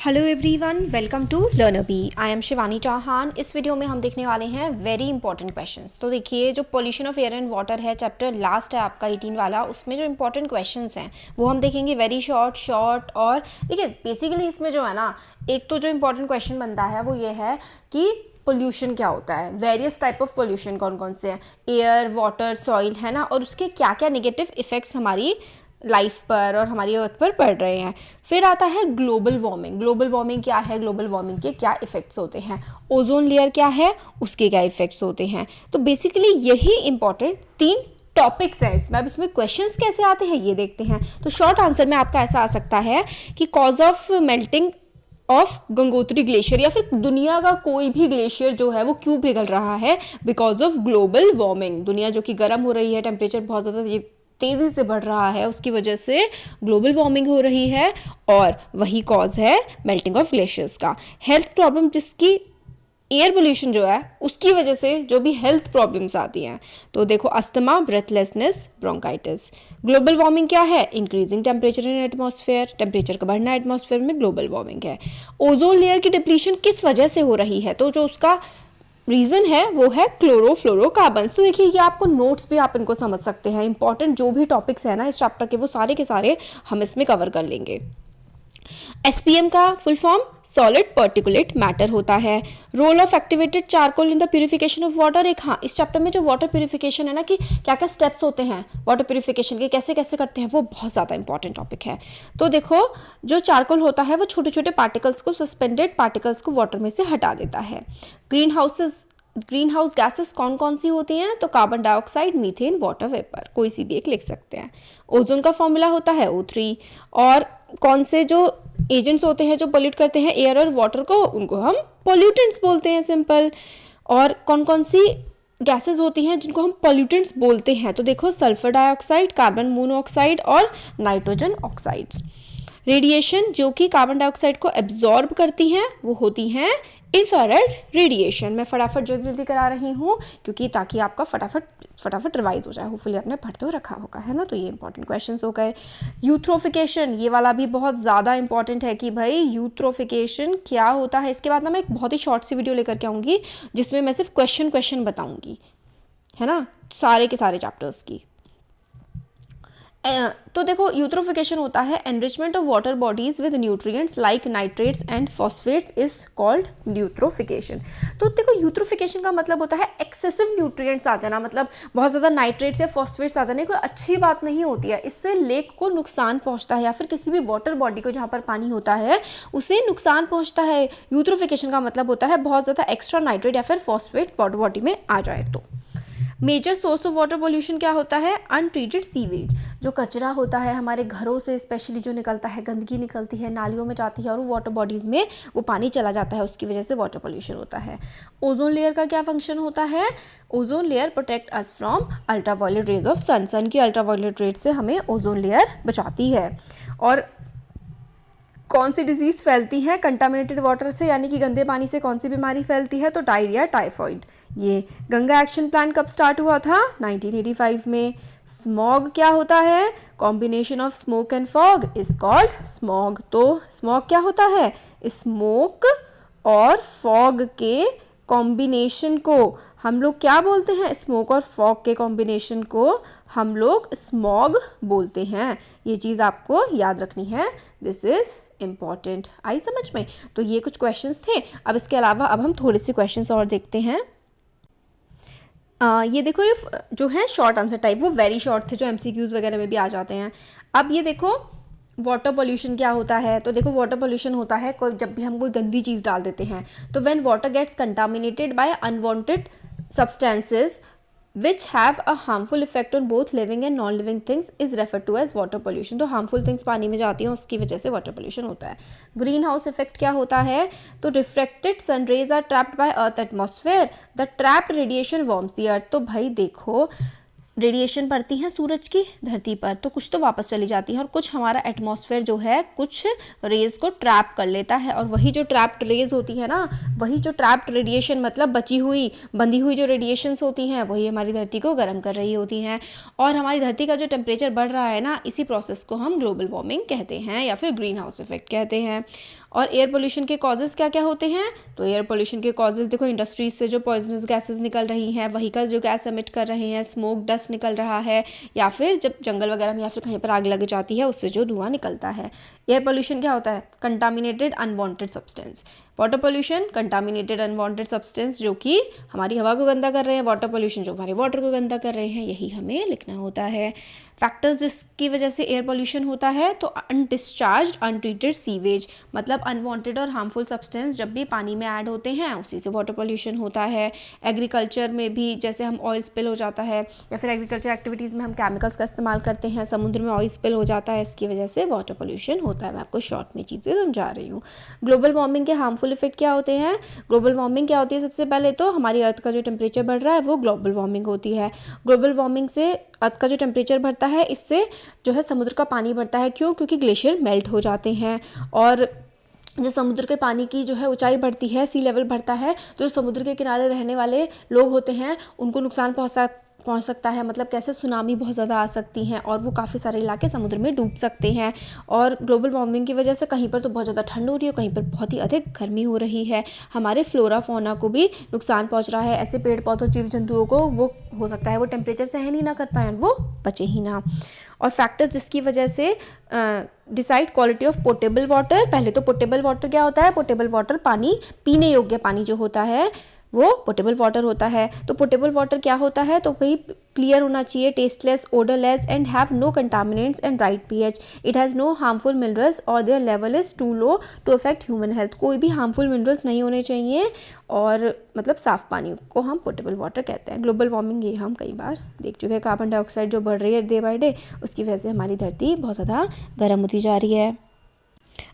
Hello everyone, welcome to learner B. I am Shivani Chauhan. इस video में हम देखने वाले हैं वेरी इंपॉर्टेंट क्वेश्चंस। तो देखिए, जो pollution of air and water है, चैप्टर लास्ट है आपका 18 वाला, उसमें जो इंपॉर्टेंट क्वेश्चंस हैं वो हम देखेंगे। वेरी शॉर्ट और देखिए बेसिकली इसमें जो है ना, एक तो जो इंपॉर्टेंट क्वेश्चन बनता है वो ये है कि पोल्यूशन क्या होता है, वेरियस टाइप ऑफ पोल्यूशन कौन कौन से हैं, एयर, वाटर, सॉइल, है ना, और उसके क्या क्या नेगेटिव इफेक्ट्स हमारी लाइफ पर और हमारी अर्थ पर पड़ रहे हैं। फिर आता है ग्लोबल वार्मिंग। ग्लोबल वार्मिंग क्या है, ग्लोबल वार्मिंग के क्या इफेक्ट्स होते हैं, ओजोन लेयर क्या है, उसके क्या इफेक्ट्स होते हैं। तो बेसिकली यही इंपॉर्टेंट 3 टॉपिक्स हैं इसमें। अब इसमें क्वेश्चंस कैसे आते हैं ये देखते हैं। तो शॉर्ट आंसर में आपका ऐसा आ सकता है कि cause of melting of Gangotri glacier, या फिर दुनिया का कोई भी ग्लेशियर जो है वो क्यों पिघल रहा है, बिकॉज ऑफ ग्लोबल वार्मिंग। दुनिया जो कि गर्म हो रही है, टेम्परेचर बहुत ज़्यादा तेज़ी से बढ़ रहा है, उसकी वजह से ग्लोबल वार्मिंग हो रही है और वही कॉज है मेल्टिंग ऑफ ग्लेशियर्स का। हेल्थ प्रॉब्लम, जिसकी एयर पोल्यूशन जो है उसकी वजह से जो भी हेल्थ प्रॉब्लम्स आती हैं, तो देखो asthma, breathlessness, bronchitis. Global warming क्या है, increasing temperature in atmosphere, temperature का बढ़ना एटमॉस्फेयर में ग्लोबल वार्मिंग है। ओजोन लेयर की डिप्लीशन किस वजह से हो रही है, तो जो उसका रीज़न है वो है क्लोरोफ्लोरोकार्बन्स। तो देखिए, ये आपको नोट्स भी आप इनको समझ सकते हैं। इंपॉर्टेंट जो भी टॉपिक्स है ना इस चैप्टर के, वो सारे के सारे हम इसमें कवर कर लेंगे। एसपीएम का full form solid particulate matter होता है। Role of activated charcoal in the purification of water. एक हाँ, इस चैप्टर में जो वाटर प्यूरिफिकेशन है ना, कि क्या क्या स्टेप्स होते हैं वाटर प्यूरिफिकेशन के, कैसे कैसे करते हैं, वो बहुत ज़्यादा इंपॉर्टेंट टॉपिक है। तो देखो, जो चारकोल होता है वो छोटे छोटे पार्टिकल्स को, सस्पेंडेड पार्टिकल्स को वाटर में से हटा देता है। ग्रीन हाउस गैसेस कौन कौन सी होती हैं, तो carbon dioxide, methane, water vapour, कोई सी भी एक लिख सकते हैं। ओजोन का फॉर्मूला होता है O3। और कौन से जो एजेंट्स होते हैं जो पोल्यूट करते हैं एयर और वाटर को, उनको हम पोल्यूटेंट्स बोलते हैं, सिंपल। और कौन कौन सी गैसेस होती हैं जिनको हम पोल्यूटेंट्स बोलते हैं, तो देखो सल्फर डाइऑक्साइड, कार्बन मोनोऑक्साइड और नाइट्रोजन ऑक्साइड्स। रेडिएशन जो कि कार्बन डाइऑक्साइड को एब्जॉर्ब करती हैं, वो होती हैं इंफ्रारेड रेडिएशन। मैं फटाफट जल्दी जल्दी करा रही हूँ क्योंकि ताकि आपका फटाफट रिवाइज हो जाए। होपफुली आपने पढ़ते हुए रखा होगा, है ना। तो ये इंपॉर्टेंट क्वेश्चंस हो गए। यूथ्रोफिकेशन, ये वाला भी बहुत ज़्यादा इंपॉर्टेंट है कि भाई यूथ्रोफिकेशन क्या होता है। इसके बाद ना मैं एक बहुत ही शॉर्ट सी वीडियो लेकर के आऊँगी जिसमें मैं सिर्फ क्वेश्चन बताऊँगी, है ना, सारे के सारे चैप्टर्स की। तो देखो, यूथ्रोफिकेशन होता है enrichment of water bodies with nutrients like nitrates and phosphates is called eutrophication. तो देखो, यूथ्रोफिकेशन का मतलब होता है एक्सेसिव न्यूट्रिएंट्स आ जाना, मतलब बहुत ज़्यादा नाइट्रेट्स या फॉस्फेट्स आ जाने। कोई अच्छी बात नहीं होती है, इससे लेक को नुकसान पहुंचता है, या फिर किसी भी वाटर बॉडी को जहाँ पर पानी होता है उसे नुकसान पहुँचता है। यूथ्रोफिकेशन का मतलब होता है बहुत ज़्यादा एक्स्ट्रा नाइट्रेट या फिर फॉस्फेट वाटर बॉडी में आ जाए। तो major source of water pollution क्या होता है, अनट्रीटेड सीवेज। जो कचरा होता है हमारे घरों से स्पेशली जो निकलता है, गंदगी निकलती है, नालियों में जाती है और वो वाटर बॉडीज़ में वो पानी चला जाता है, उसकी वजह से वाटर पोल्यूशन होता है। ओजोन लेयर का क्या फंक्शन होता है, ozone layer protect us from ultraviolet rays of sun. Sun की अल्ट्रावायलेट रेज से हमें ओजोन लेयर बचाती है। और कौन सी डिजीज़ फैलती है कंटामिनेटेड वाटर से, यानी कि गंदे पानी से कौन सी बीमारी फैलती है, तो डायरिया, टाइफॉइड। ये गंगा एक्शन प्लान कब स्टार्ट हुआ था, 1985 में। स्मॉग क्या होता है, combination of smoke and fog is called smog. तो स्मॉग क्या होता है, स्मोक और फॉग के कॉम्बिनेशन को हम लोग क्या बोलते हैं, स्मोक और फॉग के कॉम्बिनेशन को हम लोग स्मॉग बोलते हैं। ये चीज़ आपको याद रखनी है, दिस इज़ इम्पॉर्टेंट। आई समझ में। तो ये कुछ क्वेश्चंस थे। अब इसके अलावा अब हम थोड़े से क्वेश्चंस और देखते हैं। ये देखो, ये जो है शॉर्ट आंसर टाइप, वो वेरी शॉर्ट थे जो MCQs वगैरह में भी आ जाते हैं। अब ये देखो, वाटर पोल्यूशन क्या होता है, तो देखो वाटर पोल्यूशन होता है कोई, जब भी हम कोई गंदी चीज़ डाल देते हैं, तो when water gets contaminated by unwanted substances which have a harmful effect on both living and non living things is referred to as water pollution। तो harmful things पानी में जाती हैं, उसकी वजह से water pollution होता है। ग्रीन हाउस इफेक्ट क्या होता है, तो reflected sun rays are trapped by earth atmosphere, the trapped radiation warms the earth. तो भाई देखो, रेडिएशन पड़ती है सूरज की धरती पर, तो कुछ तो वापस चली जाती है और कुछ हमारा एटमॉस्फेयर जो है कुछ रेज को ट्रैप कर लेता है, और वही जो ट्रैप्ड रेज होती है ना, वही जो ट्रैप्ड रेडिएशन मतलब बची हुई बंधी हुई जो रेडिएशंस होती हैं वही हमारी धरती को गर्म कर रही होती हैं। और हमारी धरती का जो टेम्परेचर बढ़ रहा है ना, इसी प्रोसेस को हम ग्लोबल वार्मिंग कहते हैं या फिर ग्रीन हाउस इफेक्ट कहते हैं। और एयर पोल्यूशन के कॉजेज़ क्या क्या होते हैं? तो एयर पोल्यूशन के कॉजेज़ देखो, इंडस्ट्रीज से जो पॉइजनस गैसेस निकल रही हैं, व्हीकल्स जो गैस एमिट कर रहे हैं, स्मोक डस्ट निकल रहा है, या फिर जब जंगल वगैरह में या फिर कहीं पर आग लग जाती है उससे जो धुआं निकलता है। एयर पोल्यूशन क्या होता है? Contaminated unwanted substance. Water pollution contaminated unwanted substance जो कि हमारी हवा को गंदा कर रहे हैं, वाटर पोल्यूशन जो हमारे वाटर को गंदा कर रहे हैं, यही हमें लिखना होता है। फैक्टर्स जिसकी वजह से एयर पोल्यूशन होता है, तो अनडिस्चार्ज्ड अनट्रीटेड सीवेज, मतलब अनवांटेड और हार्मफुल सब्सटेंस जब भी पानी में ऐड होते हैं उसी से वाटर पोल्यूशन होता है। एग्रीकल्चर में भी जैसे हम ऑयल स्पिल हो जाता है, या फिर एग्रीकल्चर एक्टिविटीज़ में हम केमिकल्स का इस्तेमाल करते हैं, समुद्र में ऑयल स्पिल हो जाता है, इसकी वजह से वाटर पोल्यूशन होता है। मैं आपको शॉर्ट में चीज़ें समझा रही हूँ। ग्लोबल वार्मिंग के हार्मफुल इफेक्ट क्या होते हैं? ग्लोबल वार्मिंग क्या होती है? सबसे पहले तो हमारी अर्थ का जो टेम्परेचर बढ़ रहा है वो ग्लोबल वार्मिंग होती है। ग्लोबल वार्मिंग से अर्थ का जो टेम्परेचर बढ़ता है, इससे जो है समुद्र का पानी बढ़ता है। क्यों? क्योंकि ग्लेशियर मेल्ट हो जाते हैं, और जब समुद्र के पानी की जो है ऊंचाई बढ़ती है, सी लेवल बढ़ता है, तो जो समुद्र के किनारे रहने वाले लोग होते हैं उनको नुकसान पहुंच सकता है। मतलब कैसे सुनामी बहुत ज़्यादा आ सकती हैं और वो काफ़ी सारे इलाके समुद्र में डूब सकते हैं। और ग्लोबल वार्मिंग की वजह से कहीं पर तो बहुत ज़्यादा ठंड हो रही है, कहीं पर बहुत ही अधिक गर्मी हो रही है। हमारे फ्लोरा फौना को भी नुकसान पहुंच रहा है। ऐसे पेड़ पौधों जीव जंतुओं को वो हो सकता है वो टेम्परेचर सहन ही ना कर पाएँ, वो बचे ही ना। और फैक्टर्स जिसकी वजह से decide quality of portable water. पहले तो पोर्टेबल वाटर क्या होता है? पोर्टेबल वाटर पानी, पीने योग्य पानी जो होता है वो पोर्टेबल वाटर होता है। तो पोर्टेबल वाटर क्या होता है? तो वही क्लियर होना चाहिए, tasteless, odourless and have no contaminants and right pH. It has no harmful minerals और their level is too low to affect human health. कोई भी हार्मफुल मिनरल्स नहीं होने चाहिए, और मतलब साफ़ पानी को हम पोर्टेबल वाटर कहते हैं। ग्लोबल वार्मिंग ये हम कई बार देख चुके हैं। कार्बन डाइऑक्साइड जो बढ़ रही है डे बाय डे, उसकी वजह से हमारी धरती बहुत ज़्यादा गर्म होती जा रही है।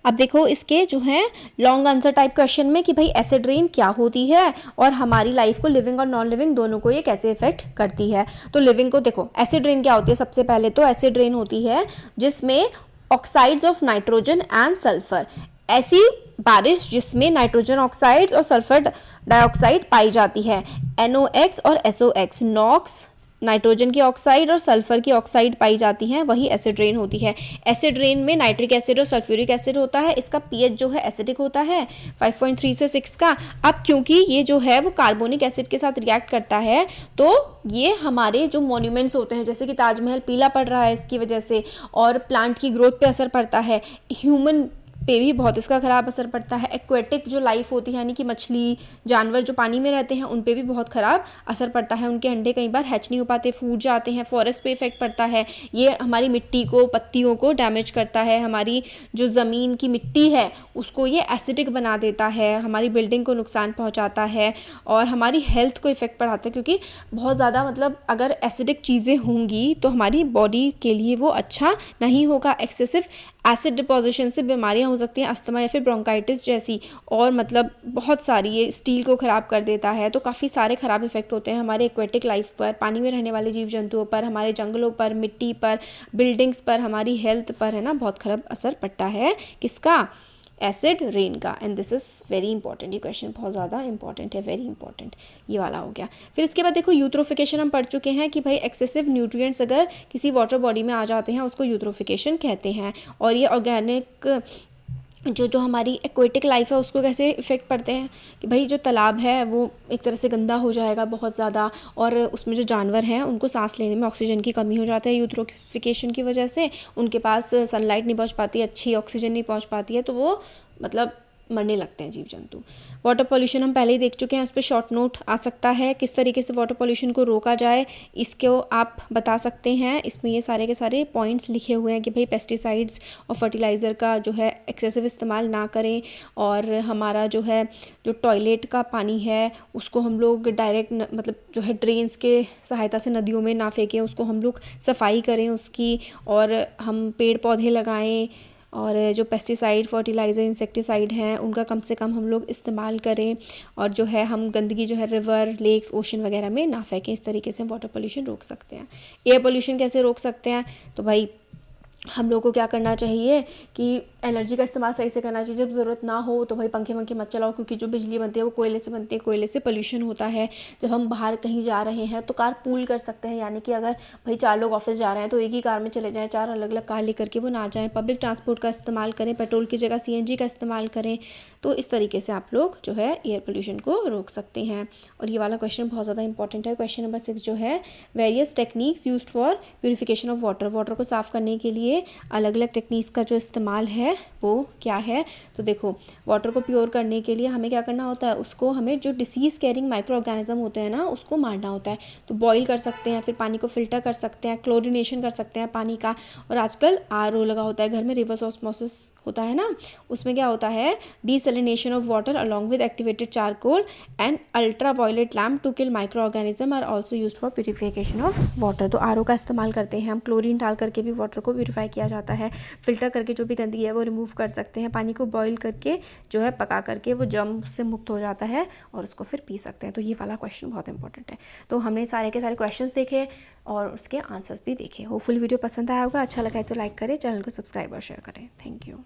अब देखो इसके जो है लॉन्ग आंसर टाइप क्वेश्चन में कि भाई एसिड रेन क्या होती है और हमारी लाइफ को, लिविंग और नॉन लिविंग दोनों को ये कैसे इफेक्ट करती है। तो लिविंग को देखो, एसिड रेन क्या होती है? सबसे पहले तो एसिड रेन होती है जिसमें oxides of nitrogen and sulphur, ऐसी बारिश जिसमें नाइट्रोजन ऑक्साइड्स और सल्फर डाइऑक्साइड पाई जाती है। NOx और SOx, नॉक्स नाइट्रोजन की ऑक्साइड और सल्फर की ऑक्साइड पाई जाती हैं, वही एसिड रेन होती है। एसिड रेन में नाइट्रिक एसिड और सल्फ्यूरिक एसिड होता है। इसका पीएच जो है एसिडिक होता है 5.3 से 6 का। अब क्योंकि ये जो है वो कार्बोनिक एसिड के साथ रिएक्ट करता है, तो ये हमारे जो मॉन्यूमेंट्स होते हैं, जैसे कि ताजमहल पीला पड़ रहा है इसकी वजह से, और प्लांट की ग्रोथ पे असर पड़ता है, ह्यूमन पे भी बहुत इसका ख़राब असर पड़ता है। एक्वेटिक जो लाइफ होती है, यानी कि मछली जानवर जो पानी में रहते हैं, उन पे भी बहुत ख़राब असर पड़ता है। उनके अंडे कई बार हैच नहीं हो पाते, फूट जाते हैं। फॉरेस्ट पे इफेक्ट पड़ता है। ये हमारी मिट्टी को, पत्तियों को डैमेज करता है। हमारी जो ज़मीन की मिट्टी है उसको ये एसिडिक बना देता है। हमारी बिल्डिंग को नुकसान पहुँचाता है और हमारी हेल्थ को इफ़ेक्ट पड़ाता है, क्योंकि बहुत ज़्यादा मतलब अगर एसिडिक चीज़ें होंगी तो हमारी बॉडी के लिए वो अच्छा नहीं होगा। एक्सेसिव एसिड डिपोजिशन से बीमारियां हो सकती हैं, अस्थमा या फिर ब्रोंकाइटिस जैसी, और मतलब बहुत सारी, ये स्टील को ख़राब कर देता है। तो काफ़ी सारे ख़राब इफेक्ट होते हैं हमारे एक्वेटिक लाइफ पर, पानी में रहने वाले जीव जंतुओं पर, हमारे जंगलों पर, मिट्टी पर, बिल्डिंग्स पर, हमारी हेल्थ पर, है ना, बहुत ख़राब असर पड़ता है। किसका? एसिड रेन का। And this is very important, ये क्वेश्चन बहुत ज़्यादा इंपॉर्टेंट है, वेरी इंपॉर्टेंट, ये वाला हो गया। फिर इसके बाद देखो यूट्रोफिकेशन हम पढ़ चुके हैं कि भाई एक्सेसिव न्यूट्रिएंट्स अगर किसी वाटर बॉडी में आ जाते हैं उसको यूट्रोफिकेशन कहते हैं। और ये ऑर्गेनिक जो हमारी एक्वेटिक लाइफ है उसको कैसे इफ़ेक्ट पड़ते हैं कि भाई जो तालाब है वो एक तरह से गंदा हो जाएगा बहुत ज़्यादा, और उसमें जो जानवर हैं उनको सांस लेने में ऑक्सीजन की कमी हो जाती है यूट्रोफिकेशन की वजह से। उनके पास सनलाइट नहीं पहुंच पाती, अच्छी ऑक्सीजन नहीं पहुंच पाती है, तो वो मतलब मरने लगते हैं जीव जंतु। वाटर पॉल्यूशन हम पहले ही देख चुके हैं, उस पर शॉर्ट नोट आ सकता है। किस तरीके से वाटर पॉल्यूशन को रोका जाए इसको आप बता सकते हैं। इसमें ये सारे के सारे पॉइंट्स लिखे हुए हैं कि भाई पेस्टिसाइड्स और फर्टिलाइज़र का जो है एक्सेसिव इस्तेमाल ना करें, और हमारा जो है जो टॉयलेट का पानी है उसको हम लोग डायरेक्ट मतलब जो है ड्रेन्स के सहायता से नदियों में ना फेंकें, उसको हम लोग सफाई करें उसकी, और हम पेड़ पौधे लगाएं, और जो पेस्टिसाइड, फर्टिलाइज़र, इंसेक्टिसाइड हैं उनका कम से कम हम लोग इस्तेमाल करें, और जो है हम गंदगी जो है रिवर, लेक्स, ओशन वगैरह में ना फेंकें। इस तरीके से वाटर पोल्यूशन रोक सकते हैं। एयर पोल्यूशन कैसे रोक सकते हैं? तो भाई हम लोग को क्या करना चाहिए कि एनर्जी का इस्तेमाल सही से करना चाहिए। जब ज़रूरत ना हो तो भाई पंखे वंखे मत चलाओ, क्योंकि जो बिजली बनती है वो कोयले से बनती है, कोयले से पोल्यूशन होता है। जब हम बाहर कहीं जा रहे हैं तो कार पूल कर सकते हैं, यानी कि अगर भाई 4 लोग ऑफिस जा रहे हैं तो एक ही कार में चले जाएँ, 4 अलग अलग कार लेकर के वो ना जाएँ। पब्लिक ट्रांसपोर्ट का इस्तेमाल करें, पेट्रोल की जगह CNG का इस्तेमाल करें। तो इस तरीके से आप लोग जो है एयर पोल्यूशन को रोक सकते हैं। और ये वाला क्वेश्चन बहुत ज़्यादा इंपॉर्टेंट है। क्वेश्चन नंबर 6 जो है, various techniques used for purification of water. Water को साफ़ करने के लिए अलग अलग टेक्निक्स का जो इस्तेमाल है वो क्या है? तो देखो, वाटर को प्योर करने के लिए हमें क्या करना होता है, उसको हमें जो डिसीज़ कैरिंग माइक्रो ऑर्गेनिज्म होते हैं ना उसको मारना होता है। तो बॉईल कर सकते हैं, फिर पानी को फ़िल्टर कर सकते हैं, क्लोरिनेशन कर सकते हैं पानी का। और आजकल RO लगा होता है घर में, रिवर्स ऑस्मोसिस होता है ना, उसमें क्या होता है, desalination of water along with activated charcoal and ultraviolet lamp to kill microorganism are also use for purification of water. तो RO का इस्तेमाल करते हैं हम, क्लोरीन डाल करके भी वाटर को प्यूरीफाई किया जाता है। फ़िल्टर करके जो भी गंदगी है वो रिमूव कर सकते हैं। पानी को बॉईल करके जो है पका करके वो जर्म से मुक्त हो जाता है और उसको फिर पी सकते हैं। तो ये वाला क्वेश्चन बहुत इंपॉर्टेंट है। तो हमने सारे के सारे क्वेश्चंस देखे और उसके आंसर्स भी देखे। होपफुली वीडियो पसंद आया होगा। अच्छा लगा है तो लाइक करें, चैनल को सब्सक्राइब और शेयर करें। Thank you.